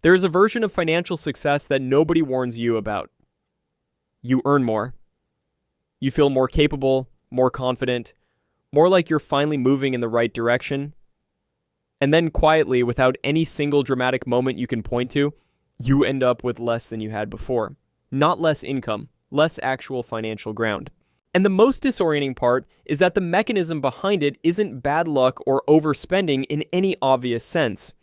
There is a version of financial success that nobody warns you about. You earn more. You feel more capable, more confident, more like you're finally moving in the right direction. And then quietly, without any single dramatic moment you can point to, you end up with less than you had before. Not less income, less actual financial ground. And the most disorienting part is that the mechanism behind it isn't bad luck or overspending in any obvious sense.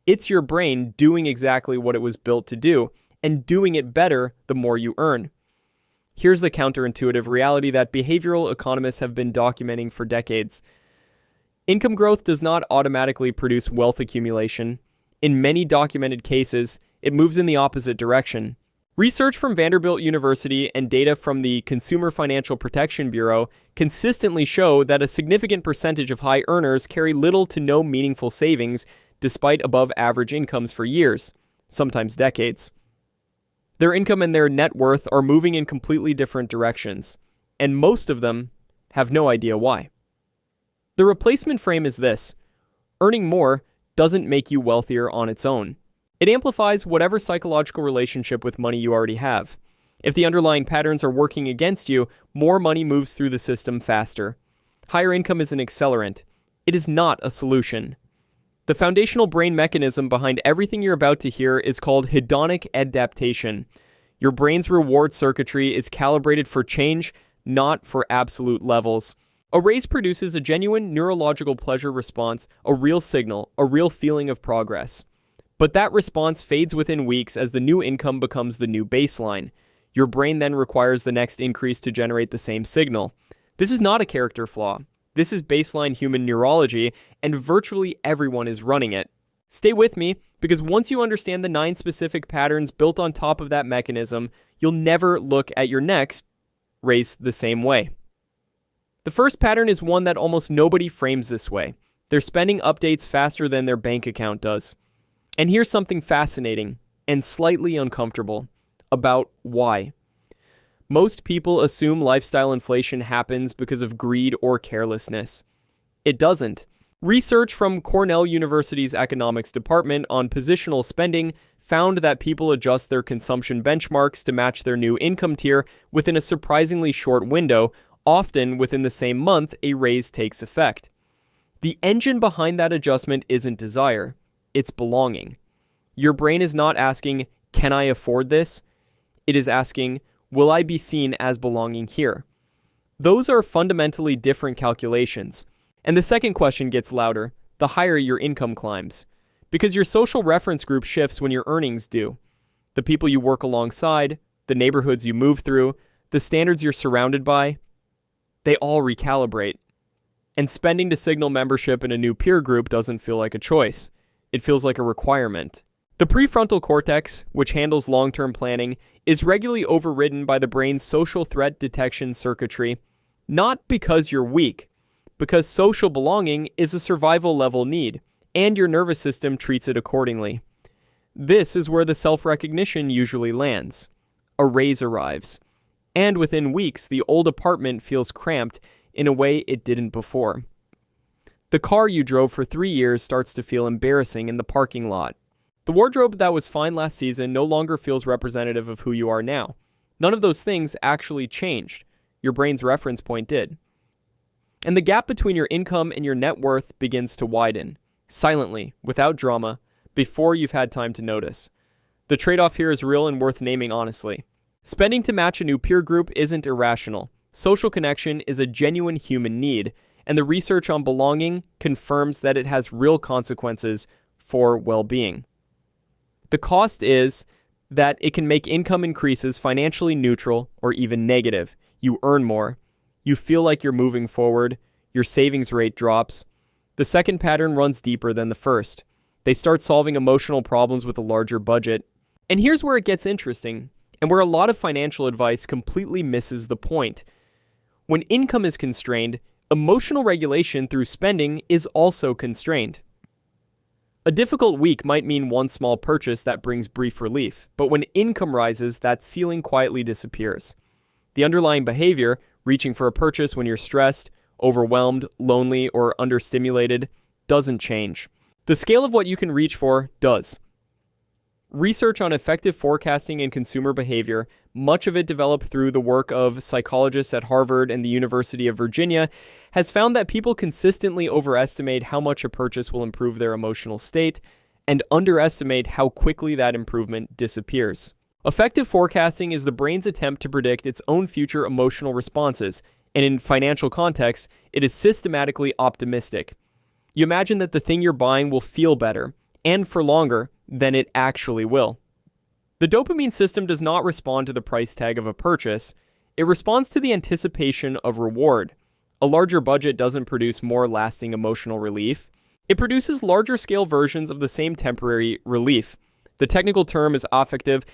It's your brain doing exactly what it was built to do, and doing it better the more you earn. Here's the counterintuitive reality that behavioral economists have been documenting for decades. Income growth does not automatically produce wealth accumulation. In many documented cases, it moves in the opposite direction. Research from Vanderbilt University and data from the Consumer Financial Protection Bureau consistently show that a significant percentage of high earners carry little to no meaningful savings despite above-average incomes for years, sometimes decades. Their income and their net worth are moving in completely different directions, and most of them have no idea why. The replacement frame is this: earning more doesn't make you wealthier on its own. It amplifies whatever psychological relationship with money you already have. If the underlying patterns are working against you, more money moves through the system faster. Higher income is an accelerant. It is not a solution. The foundational brain mechanism behind everything you're about to hear is called hedonic adaptation. Your brain's reward circuitry is calibrated for change, not for absolute levels. A raise produces a genuine neurological pleasure response, a real signal, a real feeling of progress. But that response fades within weeks as the new income becomes the new baseline. Your brain then requires the next increase to generate the same signal. This is not a character flaw. This is baseline human neurology, and virtually everyone is running it. Stay with me, because once you understand the 9 specific patterns built on top of that mechanism, you'll never look at your next raise the same way. The first pattern is one that almost nobody frames this way. Their spending updates faster than their bank account does. And here's something fascinating and slightly uncomfortable about why. Most people assume lifestyle inflation happens because of greed or carelessness. It doesn't. Research from Cornell University's economics department on positional spending found that people adjust their consumption benchmarks to match their new income tier within a surprisingly short window, often within the same month a raise takes effect. The engine behind that adjustment isn't desire, it's belonging. Your brain is not asking, "Can I afford this?" It is asking, "Will I be seen as belonging here?" Those are fundamentally different calculations. And the second question gets louder the higher your income climbs. Because your social reference group shifts when your earnings do. The people you work alongside, the neighborhoods you move through, the standards you're surrounded by, they all recalibrate. And spending to signal membership in a new peer group doesn't feel like a choice. It feels like a requirement. The prefrontal cortex, which handles long-term planning, is regularly overridden by the brain's social threat detection circuitry, not because you're weak, because social belonging is a survival-level need, and your nervous system treats it accordingly. This is where the self-recognition usually lands. A raise arrives. And within weeks, the old apartment feels cramped in a way it didn't before. The car you drove for 3 years starts to feel embarrassing in the parking lot. The wardrobe that was fine last season no longer feels representative of who you are now. None of those things actually changed. Your brain's reference point did. And the gap between your income and your net worth begins to widen, silently, without drama, before you've had time to notice. The trade-off here is real and worth naming honestly. Spending to match a new peer group isn't irrational. Social connection is a genuine human need, and the research on belonging confirms that it has real consequences for well-being. The cost is that it can make income increases financially neutral or even negative. You earn more. You feel like you're moving forward. Your savings rate drops. The second pattern runs deeper than the first. They start solving emotional problems with a larger budget. And here's where it gets interesting, and where a lot of financial advice completely misses the point. When income is constrained, emotional regulation through spending is also constrained. A difficult week might mean one small purchase that brings brief relief, but when income rises, that ceiling quietly disappears. The underlying behavior, reaching for a purchase when you're stressed, overwhelmed, lonely, or understimulated, doesn't change. The scale of what you can reach for does. Research on effective forecasting and consumer behavior, much of it developed through the work of psychologists at Harvard and the University of Virginia, has found that people consistently overestimate how much a purchase will improve their emotional state and underestimate how quickly that improvement disappears. Effective forecasting is the brain's attempt to predict its own future emotional responses, and in financial contexts, it is systematically optimistic. You imagine that the thing you're buying will feel better, and for longer, than it actually will. The dopamine system does not respond to the price tag of a purchase. It responds to the anticipation of reward. A larger budget doesn't produce more lasting emotional relief. It produces larger scale versions of the same temporary relief. The technical term is affective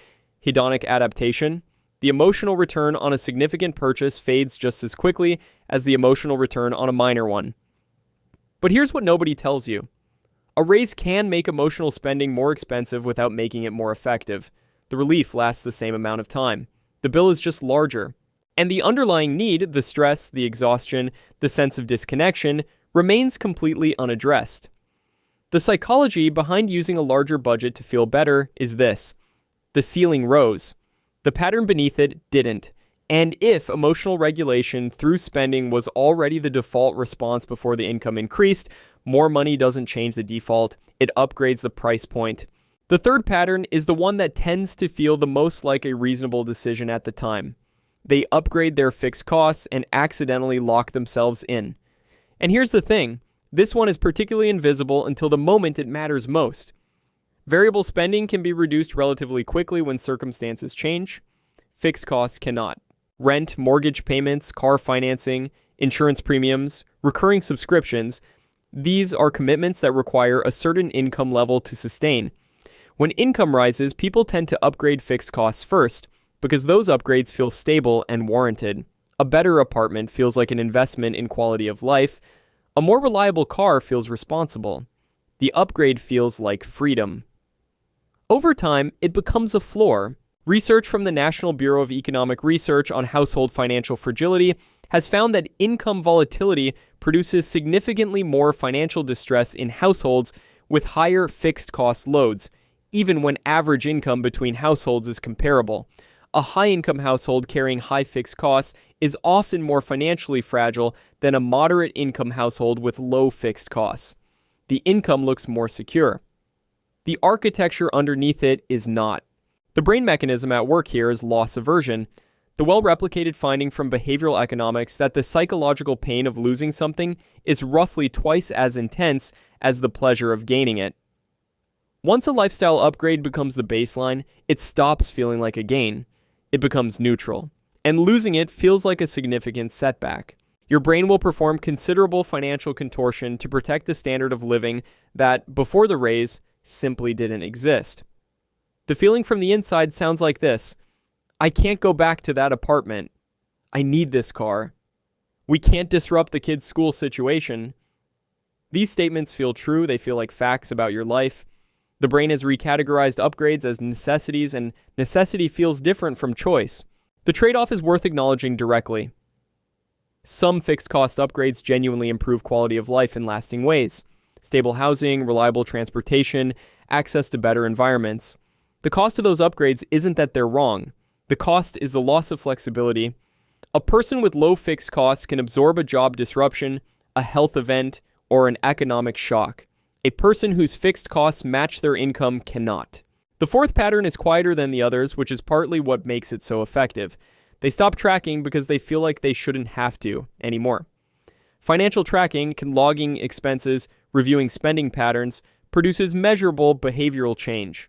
hedonic adaptation. The emotional return on a significant purchase fades just as quickly as the emotional return on a minor one. But here's what nobody tells you. A raise can make emotional spending more expensive without making it more effective. The relief lasts the same amount of time. The bill is just larger. And the underlying need, the stress, the exhaustion, the sense of disconnection, remains completely unaddressed. The psychology behind using a larger budget to feel better is this. The ceiling rose. The pattern beneath it didn't. And if emotional regulation through spending was already the default response before the income increased, more money doesn't change the default, it upgrades the price point. The third pattern is the one that tends to feel the most like a reasonable decision at the time. They upgrade their fixed costs and accidentally lock themselves in. And here's the thing, this one is particularly invisible until the moment it matters most. Variable spending can be reduced relatively quickly when circumstances change. Fixed costs cannot. Rent, mortgage payments, car financing, insurance premiums, recurring subscriptions, these are commitments that require a certain income level to sustain. When income rises, people tend to upgrade fixed costs first, because those upgrades feel stable and warranted. A better apartment feels like an investment in quality of life. A more reliable car feels responsible. The upgrade feels like freedom. Over time, it becomes a floor. Research from the National Bureau of Economic Research on household financial fragility has found that income volatility produces significantly more financial distress in households with higher fixed cost loads, even when average income between households is comparable. A high-income household carrying high fixed costs is often more financially fragile than a moderate-income household with low fixed costs. The income looks more secure. The architecture underneath it is not. The brain mechanism at work here is loss aversion, the well-replicated finding from behavioral economics that the psychological pain of losing something is roughly twice as intense as the pleasure of gaining it. Once a lifestyle upgrade becomes the baseline, it stops feeling like a gain. It becomes neutral, and losing it feels like a significant setback. Your brain will perform considerable financial contortion to protect a standard of living that, before the raise, simply didn't exist. The feeling from the inside sounds like this. I can't go back to that apartment. I need this car. We can't disrupt the kid's school situation. These statements feel true. They feel like facts about your life. The brain has recategorized upgrades as necessities, and necessity feels different from choice. The trade-off is worth acknowledging directly. Some fixed-cost upgrades genuinely improve quality of life in lasting ways. Stable housing, reliable transportation, access to better environments. The cost of those upgrades isn't that they're wrong. The cost is the loss of flexibility. A person with low fixed costs can absorb a job disruption, a health event, or an economic shock. A person whose fixed costs match their income cannot. The fourth pattern is quieter than the others, which is partly what makes it so effective. They stop tracking because they feel like they shouldn't have to anymore. Financial tracking, logging expenses, reviewing spending patterns, produces measurable behavioral change.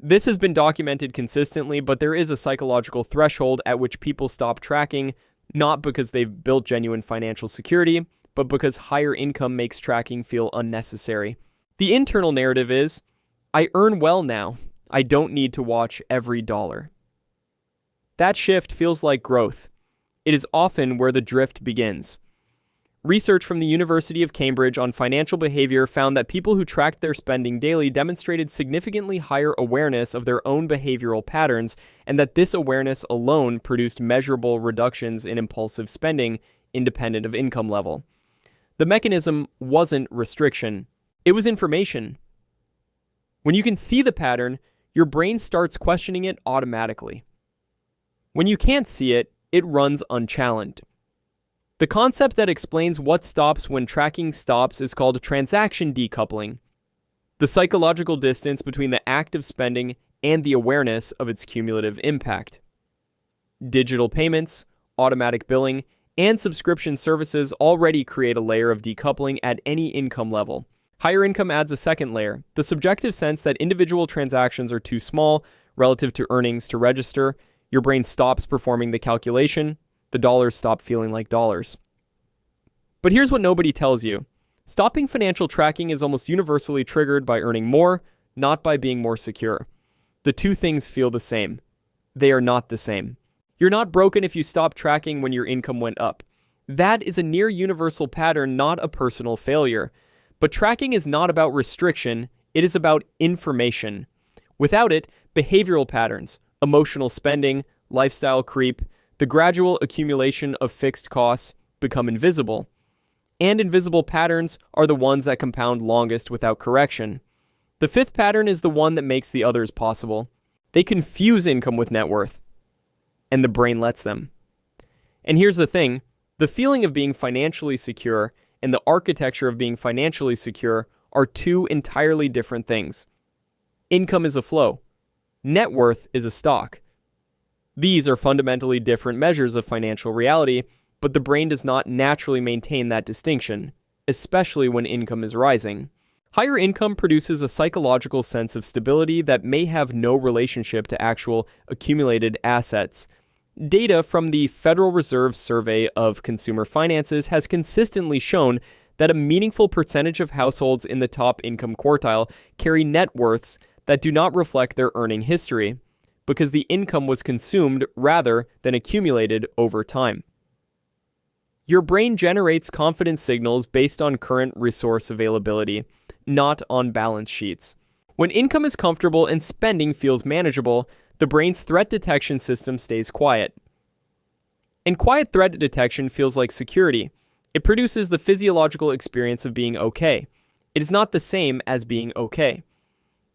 This has been documented consistently, but there is a psychological threshold at which people stop tracking, not because they've built genuine financial security, but because higher income makes tracking feel unnecessary. The internal narrative is, I earn well now. I don't need to watch every dollar. That shift feels like growth. It is often where the drift begins. Research from the University of Cambridge on financial behavior found that people who tracked their spending daily demonstrated significantly higher awareness of their own behavioral patterns, and that this awareness alone produced measurable reductions in impulsive spending, independent of income level. The mechanism wasn't restriction. It was information. When you can see the pattern, your brain starts questioning it automatically. When you can't see it, it runs unchallenged. The concept that explains what stops when tracking stops is called transaction decoupling, the psychological distance between the act of spending and the awareness of its cumulative impact. Digital payments, automatic billing, and subscription services already create a layer of decoupling at any income level. Higher income adds a second layer, the subjective sense that individual transactions are too small relative to earnings to register. Your brain stops performing the calculation. The dollars stop feeling like dollars. But here's what nobody tells you. Stopping financial tracking is almost universally triggered by earning more, not by being more secure. The two things feel the same. They are not the same. You're not broken if you stop tracking when your income went up. That is a near universal pattern, not a personal failure. But tracking is not about restriction, it is about information. Without it, behavioral patterns, emotional spending, lifestyle creep, the gradual accumulation of fixed costs become invisible. And invisible patterns are the ones that compound longest without correction. The fifth pattern is the one that makes the others possible. They confuse income with net worth, and the brain lets them. And here's the thing, the feeling of being financially secure and the architecture of being financially secure are two entirely different things. Income is a flow. Net worth is a stock. These are fundamentally different measures of financial reality, but the brain does not naturally maintain that distinction, especially when income is rising. Higher income produces a psychological sense of stability that may have no relationship to actual accumulated assets. Data from the Federal Reserve Survey of Consumer Finances has consistently shown that a meaningful percentage of households in the top income quartile carry net worths that do not reflect their earning history, because the income was consumed rather than accumulated over time. Your brain generates confidence signals based on current resource availability, not on balance sheets. When income is comfortable and spending feels manageable, the brain's threat detection system stays quiet. And quiet threat detection feels like security. It produces the physiological experience of being okay. It is not the same as being okay.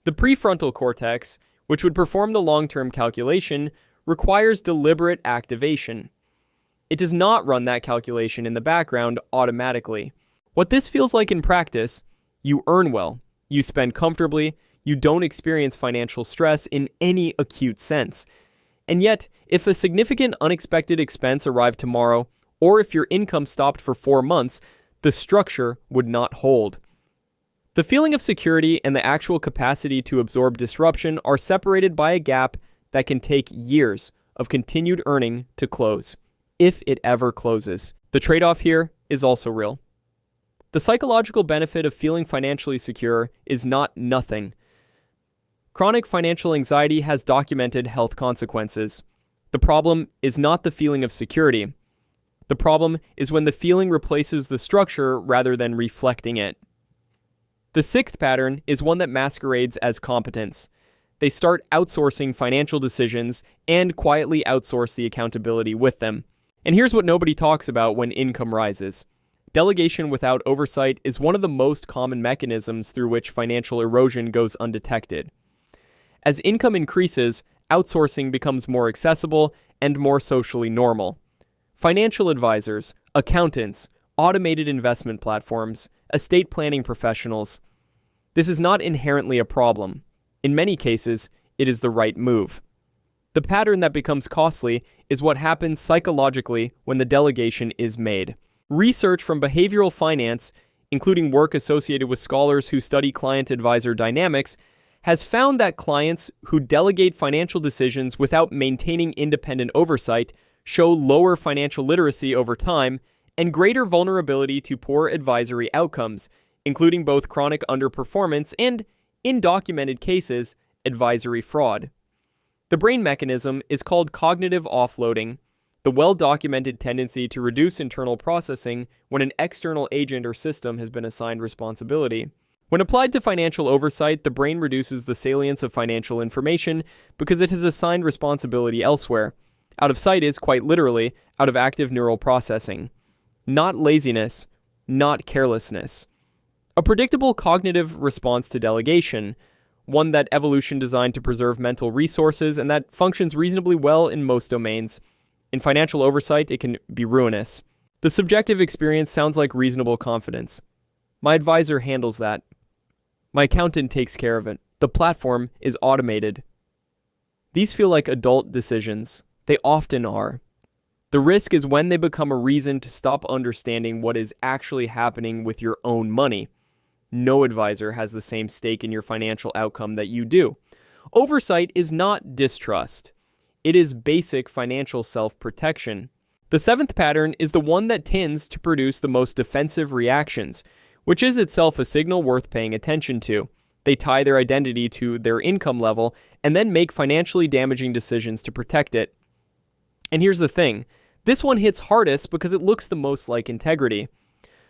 The prefrontal cortex, which would perform the long-term calculation, requires deliberate activation. It does not run that calculation in the background automatically. What this feels like in practice, you earn well, you spend comfortably, you don't experience financial stress in any acute sense. And yet, if a significant unexpected expense arrived tomorrow, or if your income stopped for 4 months, the structure would not hold. The feeling of security and the actual capacity to absorb disruption are separated by a gap that can take years of continued earning to close, if it ever closes. The trade-off here is also real. The psychological benefit of feeling financially secure is not nothing. Chronic financial anxiety has documented health consequences. The problem is not the feeling of security. The problem is when the feeling replaces the structure rather than reflecting it. The sixth pattern is one that masquerades as competence. They start outsourcing financial decisions and quietly outsource the accountability with them. And here's what nobody talks about when income rises. Delegation without oversight is one of the most common mechanisms through which financial erosion goes undetected. As income increases, outsourcing becomes more accessible and more socially normal. Financial advisors, accountants, automated investment platforms, estate planning professionals. This is not inherently a problem. In many cases, it is the right move. The pattern that becomes costly is what happens psychologically when the delegation is made. Research from behavioral finance, including work associated with scholars who study client-advisor dynamics, has found that clients who delegate financial decisions without maintaining independent oversight show lower financial literacy over time and greater vulnerability to poor advisory outcomes, including both chronic underperformance and, in documented cases, advisory fraud. The brain mechanism is called cognitive offloading, the well-documented tendency to reduce internal processing when an external agent or system has been assigned responsibility. When applied to financial oversight, the brain reduces the salience of financial information because it has assigned responsibility elsewhere. Out of sight is, quite literally, out of active neural processing. Not laziness, not carelessness. A predictable cognitive response to delegation. one that evolution designed to preserve mental resources and that functions reasonably well in most domains. In financial oversight, it can be ruinous. The subjective experience sounds like reasonable confidence. My advisor handles that. My accountant takes care of it. The platform is automated. These feel like adult decisions. They often are. The risk is when they become a reason to stop understanding what is actually happening with your own money. No advisor has the same stake in your financial outcome that you do. Oversight is not distrust. It is basic financial self-protection. The seventh pattern is the one that tends to produce the most defensive reactions, which is itself a signal worth paying attention to. They tie their identity to their income level and then make financially damaging decisions to protect it. And here's the thing. This one hits hardest because it looks the most like integrity.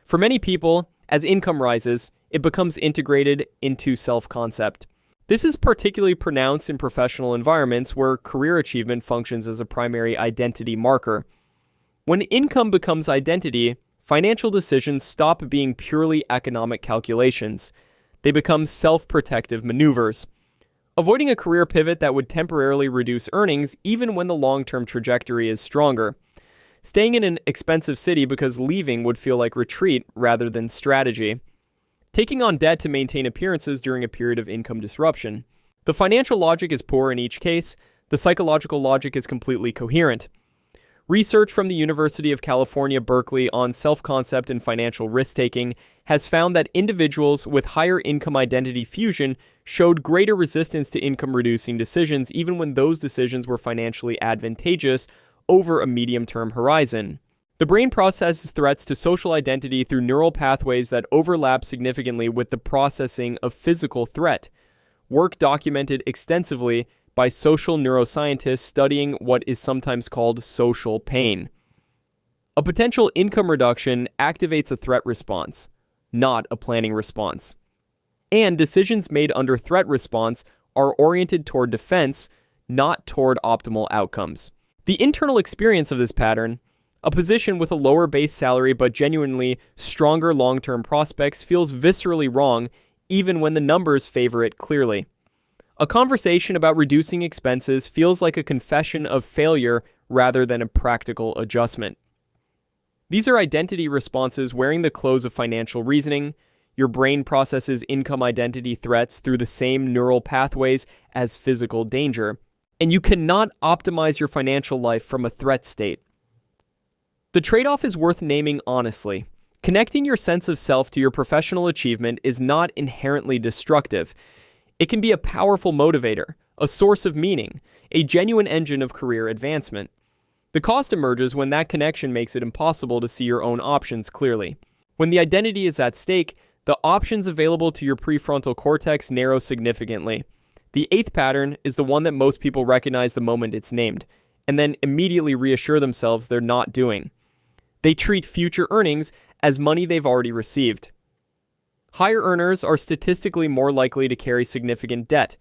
For many people, as income rises, it becomes integrated into self-concept. This is particularly pronounced in professional environments where career achievement functions as a primary identity marker. When income becomes identity, financial decisions stop being purely economic calculations. They become self-protective maneuvers. Avoiding a career pivot that would temporarily reduce earnings even when the long-term trajectory is stronger. Staying in an expensive city because leaving would feel like retreat rather than strategy. Taking on debt to maintain appearances during a period of income disruption. The financial logic is poor in each case. The psychological logic is completely coherent. Research from the University of California, Berkeley on self-concept and financial risk-taking has found that individuals with higher income identity fusion showed greater resistance to income-reducing decisions even when those decisions were financially advantageous over a medium-term horizon. The brain processes threats to social identity through neural pathways that overlap significantly with the processing of physical threat. Work documented extensively by social neuroscientists studying what is sometimes called social pain. A potential income reduction activates a threat response, not a planning response. And decisions made under threat response are oriented toward defense, not toward optimal outcomes. The internal experience of this pattern, a position with a lower base salary but genuinely stronger long-term prospects, feels viscerally wrong even when the numbers favor it clearly. A conversation about reducing expenses feels like a confession of failure rather than a practical adjustment. These are identity responses wearing the clothes of financial reasoning. Your brain processes income identity threats through the same neural pathways as physical danger, and you cannot optimize your financial life from a threat state. The trade-off is worth naming honestly. Connecting your sense of self to your professional achievement is not inherently destructive. It can be a powerful motivator, a source of meaning, a genuine engine of career advancement. The cost emerges when that connection makes it impossible to see your own options clearly. When the identity is at stake, the options available to your prefrontal cortex narrow significantly. The eighth pattern is the one that most people recognize the moment it's named, and then immediately reassure themselves they're not doing. They treat future earnings as money they've already received. Higher earners are statistically more likely to carry significant debt,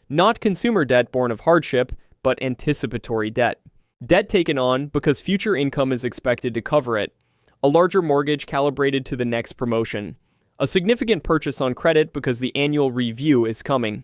not consumer debt born of hardship, but anticipatory debt. Debt taken on because future income is expected to cover it. A larger mortgage calibrated to the next promotion. A significant purchase on credit because the annual review is coming.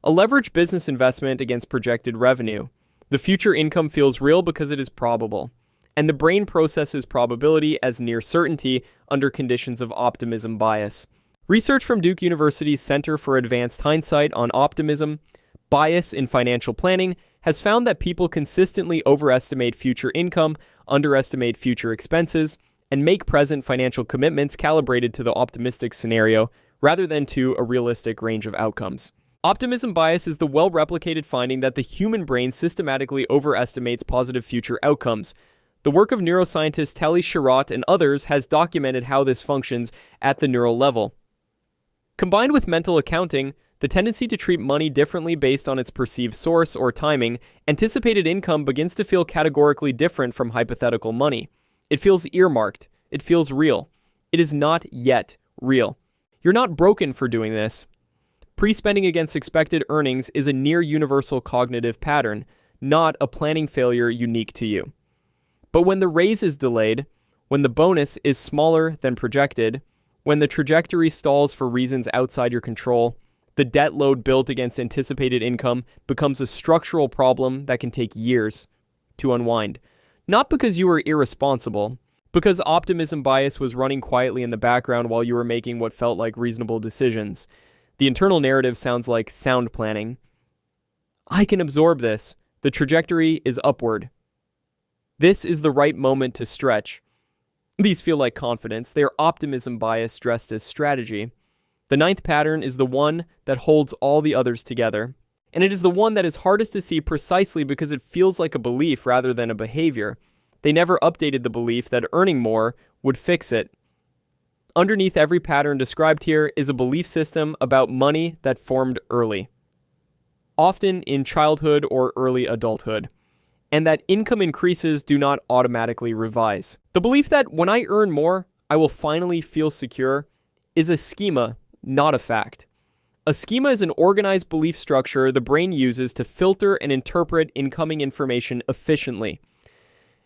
A leveraged business investment against projected revenue. The future income feels real because it is probable. And the brain processes probability as near certainty under conditions of optimism bias. Research from Duke University's Center for Advanced Hindsight on optimism, bias in financial planning has found that people consistently overestimate future income, underestimate future expenses, and make present financial commitments calibrated to the optimistic scenario rather than to a realistic range of outcomes. Optimism bias is the well-replicated finding that the human brain systematically overestimates positive future outcomes. The work of neuroscientist Tali Sharot and others has documented how this functions at the neural level. Combined with mental accounting, the tendency to treat money differently based on its perceived source or timing, anticipated income begins to feel categorically different from hypothetical money. It feels earmarked. It feels real. It is not yet real. You're not broken for doing this. Pre-spending against expected earnings is a near-universal cognitive pattern, not a planning failure unique to you. But when the raise is delayed, when the bonus is smaller than projected, when the trajectory stalls for reasons outside your control, The debt load built against anticipated income becomes a structural problem that can take years to unwind. Not because you were irresponsible, because optimism bias was running quietly in the background while you were making what felt like reasonable decisions. The internal narrative sounds like sound planning. I can absorb this. The trajectory is upward. This is the right moment to stretch. These feel like confidence. They are optimism bias dressed as strategy. The ninth pattern is the one that holds all the others together. And it is the one that is hardest to see precisely because it feels like a belief rather than a behavior. They never updated the belief that earning more would fix it. Underneath every pattern described here is a belief system about money that formed early, often in childhood or early adulthood, and that income increases do not automatically revise. The belief that when I earn more, I will finally feel secure is a schema, not a fact. A schema is an organized belief structure the brain uses to filter and interpret incoming information efficiently.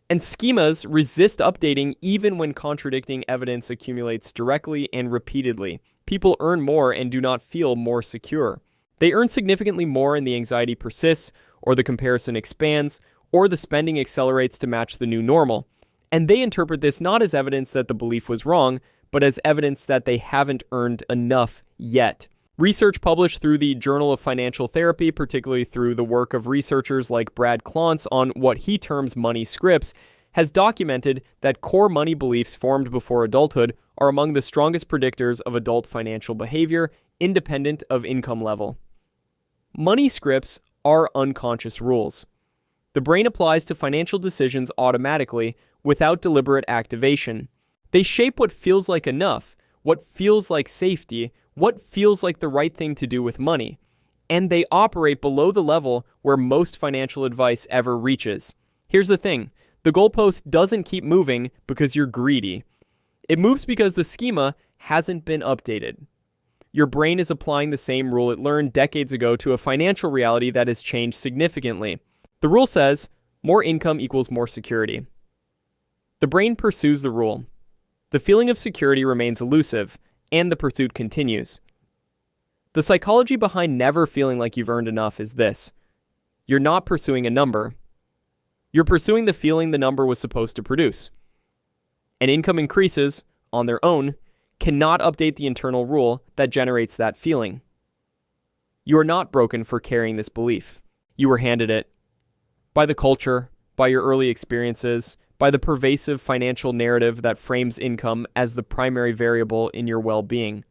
And schemas resist updating even when contradicting evidence accumulates directly and repeatedly. People earn more and do not feel more secure. They earn significantly more and the anxiety persists, or the comparison expands, or the spending accelerates to match the new normal. And they interpret this not as evidence that the belief was wrong, but as evidence that they haven't earned enough yet. Research published through the Journal of Financial Therapy, particularly through the work of researchers like Brad Klontz on what he terms money scripts, has documented that core money beliefs formed before adulthood are among the strongest predictors of adult financial behavior, independent of income level. Money scripts are unconscious rules. The brain applies to financial decisions automatically without deliberate activation. They shape what feels like enough, what feels like safety, what feels like the right thing to do with money, and they operate below the level where most financial advice ever reaches. Here's the thing, the goalpost doesn't keep moving because you're greedy. It moves because the schema hasn't been updated. Your brain is applying the same rule it learned decades ago to a financial reality that has changed significantly. The rule says, more income equals more security. The brain pursues the rule. The feeling of security remains elusive, and the pursuit continues. The psychology behind never feeling like you've earned enough is this. You're not pursuing a number. You're pursuing the feeling the number was supposed to produce. And income increases, on their own, cannot update the internal rule that generates that feeling. You are not broken for carrying this belief. You were handed it. By the culture, by your early experiences, by the pervasive financial narrative that frames income as the primary variable in your well-being.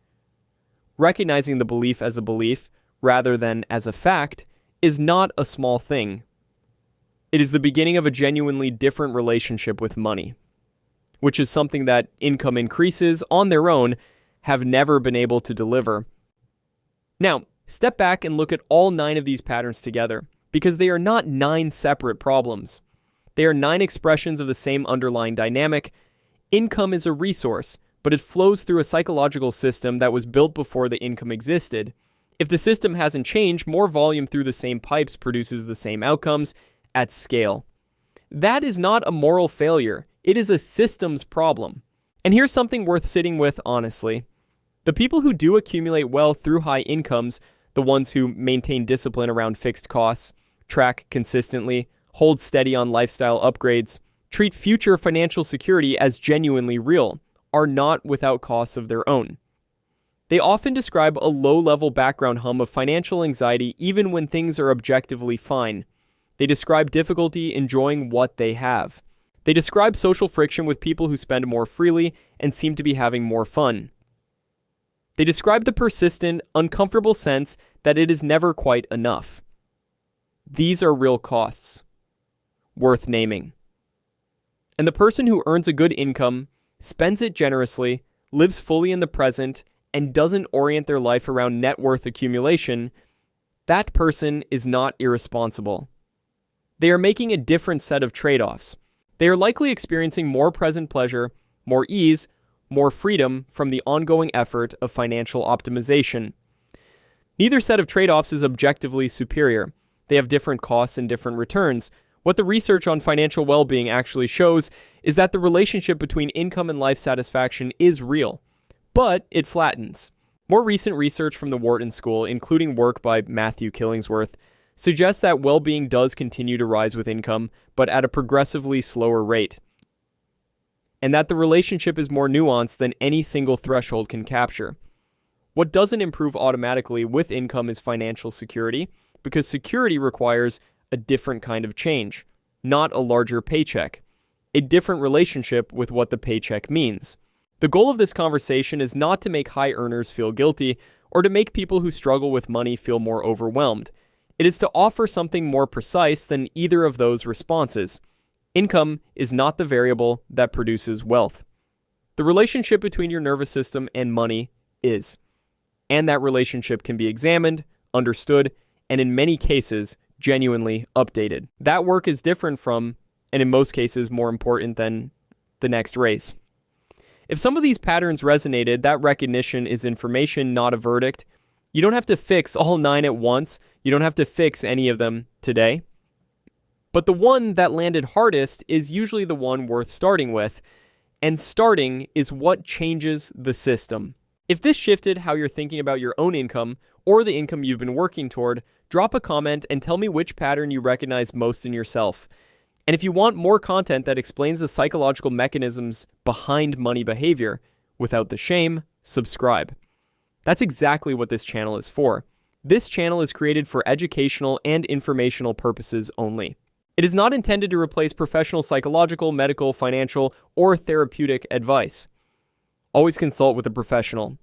Recognizing the belief as a belief, rather than as a fact, is not a small thing. It is the beginning of a genuinely different relationship with money, which is something that income increases on their own have never been able to deliver. Now, step back and look at all 9 of these patterns together, because they are not 9 separate problems. They are 9 expressions of the same underlying dynamic. Income is a resource, but it flows through a psychological system that was built before the income existed. If the system hasn't changed, more volume through the same pipes produces the same outcomes at scale. That is not a moral failure. It is a systems problem. And here's something worth sitting with honestly. The people who do accumulate wealth through high incomes, the ones who maintain discipline around fixed costs, track consistently, hold steady on lifestyle upgrades, treat future financial security as genuinely real, are not without costs of their own. They often describe a low-level background hum of financial anxiety even when things are objectively fine. They describe difficulty enjoying what they have. They describe social friction with people who spend more freely and seem to be having more fun. They describe the persistent, uncomfortable sense that it is never quite enough. These are real costs, worth naming. And the person who earns a good income, spends it generously, lives fully in the present, and doesn't orient their life around net worth accumulation, that person is not irresponsible. They are making a different set of trade-offs. They are likely experiencing more present pleasure, more ease, more freedom from the ongoing effort of financial optimization. Neither set of trade-offs is objectively superior. They have different costs and different returns. What the research on financial well-being actually shows is that the relationship between income and life satisfaction is real, but it flattens. More recent research from the Wharton School, including work by Matthew Killingsworth, suggests that well-being does continue to rise with income, but at a progressively slower rate, and that the relationship is more nuanced than any single threshold can capture. What doesn't improve automatically with income is financial security, because security requires a different kind of change, not a larger paycheck, a different relationship with what the paycheck means. The goal of this conversation is not to make high earners feel guilty or to make people who struggle with money feel more overwhelmed. It is to offer something more precise than either of those responses. Income is not the variable that produces wealth. The relationship between your nervous system and money is. And that relationship can be examined, understood, and in many cases, genuinely updated. That work is different from, and in most cases more important than, the next race. If some of these patterns resonated, that recognition is information, not a verdict. You don't have to fix all 9 at once. You don't have to fix any of them today. But the one that landed hardest is usually the one worth starting with. And starting is what changes the system. If this shifted how you're thinking about your own income or the income you've been working toward, drop a comment and tell me which pattern you recognize most in yourself. And if you want more content that explains the psychological mechanisms behind money behavior without the shame, subscribe. That's exactly what this channel is for. This channel is created for educational and informational purposes only. It is not intended to replace professional psychological, medical, financial, or therapeutic advice. Always consult with a professional.